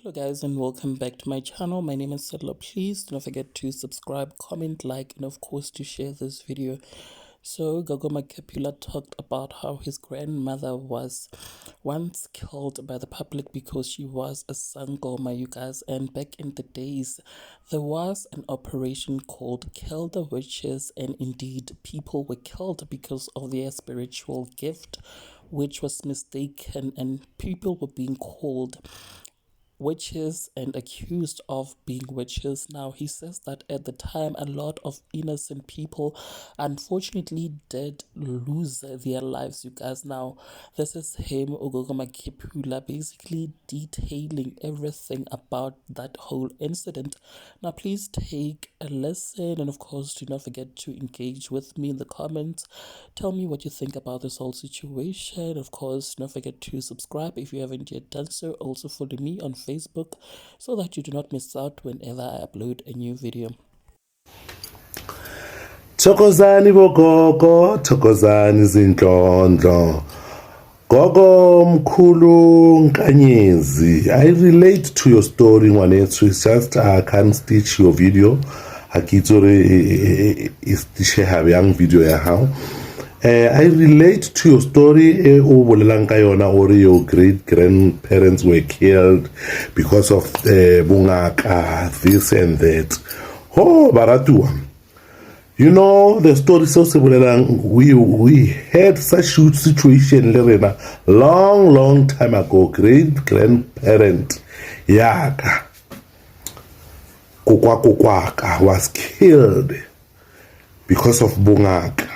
Hello guys and welcome back to my channel. My name is Settler. Please do not forget to subscribe, comment, like, and of course to share this video. So Gogo Makhephula talked about how his grandmother was once killed by the public because she was a Sangoma, you guys. And back in the days, there was an operation called Kill the Witches, and indeed people were killed because of their spiritual gift, which was mistaken, and people were being called witches and accused of being witches. Now, he says that at the time, a lot of innocent people unfortunately did lose their lives, you guys. Now, this is him, Gogo Makhephula, basically detailing everything about that whole incident. Now, please take a listen, and of course, do not forget to engage with me in the comments. Tell me what you think about this whole situation. Of course, do not forget to subscribe if you haven't yet done so. Also, follow me on Facebook so that you do not miss out whenever I upload a new video. Thokozani bogogo, thokozani zinhlondlo. Gogo mkhulu nkanyezi. I relate to your story ngwanethu. It's just I can't stitch your video. Akitsore istitche have young video ya how. I relate to your story. O bolelang ka yona or your great grandparents were killed because of bungaka, this and that. Oh, baratua. You know the story so we had such a situation long time ago. Great grandparent Yaka Kukwaka was killed because of bungaka.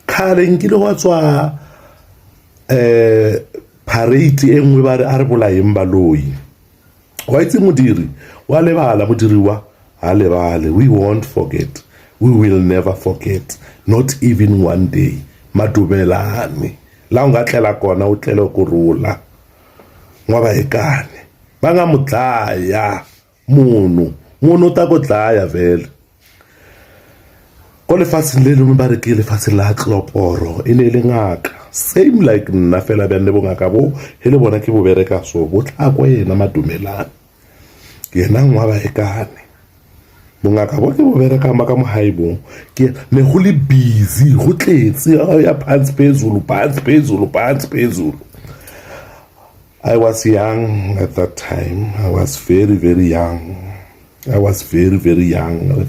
Karen kilo watswa parade engwe ba re a re bolaeng baloi wa itse modiri wa lebala modiri wa a lebale. We won't forget, we will never forget, not even one day. Madumelane la unga tlela kona o tlele go rula ngwa ba ekane ba nga mutlaya munhu ta go tlaya vele ko lefatsheng le lengwe ba re ke lefatshe la tloporo e ne le ngaka same like nna fela ba ne bongaka bo hele bona ke bo bereka so bo tla kwa yena Madumelane yena ngwa ba ekane bongaka bo ke bo bereka ma ka mo haibo ke ne go le busy go tletse ya pants phezulu. I was young at that time. I was very young. At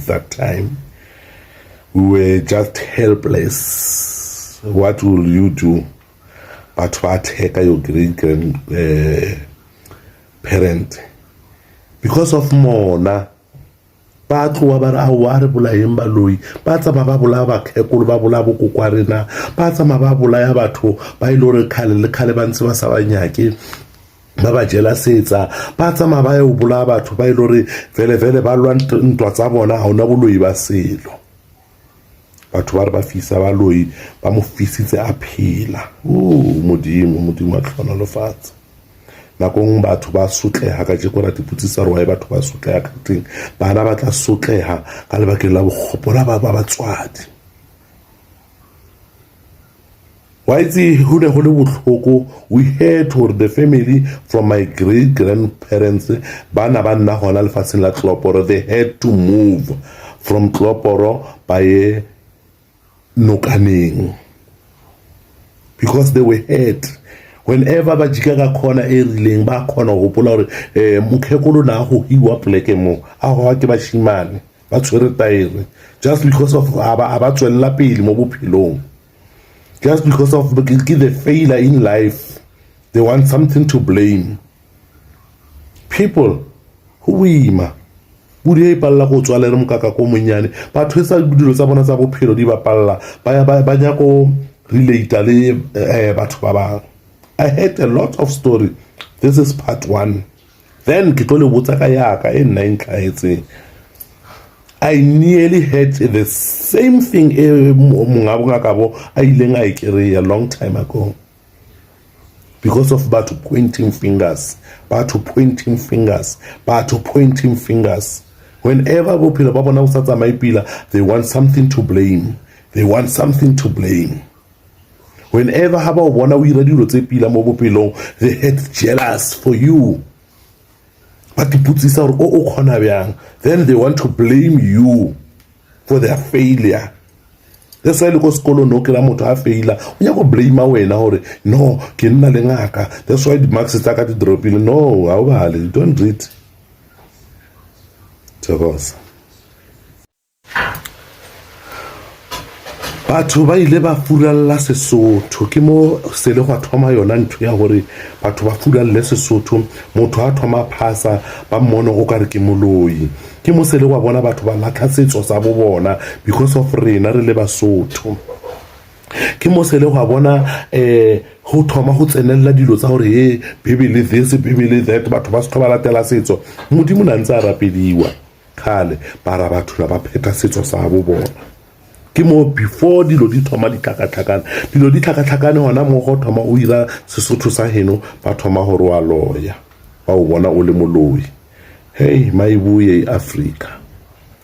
that time. We were just helpless. What will you do? But what heck are your great parent? Because of Mona, ba tloa ba re a wa re bolaeng baloi ba tsama ba bolaya bakhekolo ba bolaya bokokwarena ba tsama ba bolaya batho ba ile re khale le khale ba ntse ba sa banyake ba ba jela setsa ba tsama ba yo bolaya batho ba ile re vele ba lwa ntwa tsa bona ha ona boloi ba selo batho ba re ba fisa ba loi ba mo fisitse a phela modimo a tlhona lofatsa nakong batho ba sotleha ka jeko ra diputsisa re wa batho ba sotleha ka teng bana ba tla sotleha ka lebakeng la bogopola ba batswadi wa itse ho ne go le botlhoko. We had to the family from my great grandparents bana ba nna gona lefatsheng la Tloporo. They had to move from Tloporo by Nokaneng because they were hurt. Whenever ba jika ka khona e rileng ba khona go pola gore mokhekolo na go hiwa pleke mo a go ke ba shimane ba tshwere taere just because of aba tswella pele mo bophelong, just because of the failure in life. They want something to blame. People who ima budi e palla go tswala re mokaka ko monyane ba thwesa dilo tsa bona tsa bophelo di ba palla ba nya go relate le batho ba bang. I had a lot of story. This is part 1. Then I nearly had the same thing a long time ago. Because of Batu pointing fingers. Whenever they want something to blame. Whenever haba bona o ira dilo tse pila mo bophelong, they had jealous for you. ba tiputsisa gore o kgona bjang, then they want to blame you for their failure. That's why le ko sekolo no ke la motho a faila o nya go blame wena gore no ke nna le ngaka, that's why the marks tsa ka di dropile. No, ha o bale, don't read. Tsogosa batho ba ile ba furalla Sesotho, ke mo se le go thoma yona ntho ya gore batho ba furalle Sesotho, motho a thoma phasa ba mmono go kare ke moloi, ke mo se le wa bona batho ba latha setso sa bo bona because of rena re le Basotho. Ke mo se le go bona go thoma go tsenella dilo tsa gore he bibele this bibele that, batho ba se ba latela setso, modimo na ntse a rapediwa khale bara batho ba pheta setso sa bo bona. Ke mo before dilo di thoma di tlhakatlhakane hona mo go thoma o ira Sesotho sa heno ba thoma gore wa loya ba o bona o le moloi. Hey, maibuye Africa,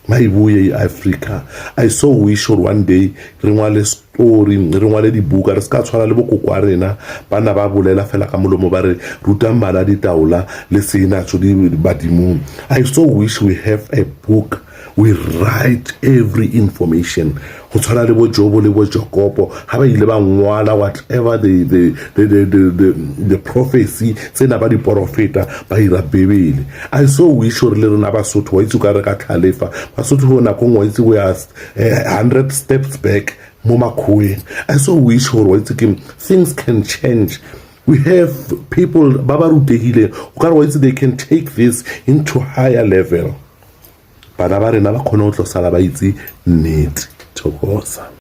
maibuye Africa. I so wish for one day re ngwale story, re ngwale dibuka, re ska tshwana le bokoko a rena bana ba bolela fela ka molomo ba re rutang bana ditaola le sena tso di badimong. I so wish we have a book, we write every information go tshwana le bo Jobo le bo Jacobo ha ba ile ba ngwala whatever the prophecy tsena ba di profeta ba ira bebele. I so wish gore le rena Basotho wa itse ka re ka tlhalefa Basotho go na go ngwa itse we are 100 steps back mo makhueng. I so wish gore wa itse ke things can change. We have people ba ba rutehile o ka re wa itse they can take this into higher level. Bana ba rena ba khona o tlo sala ba itse nnete. Thokoza.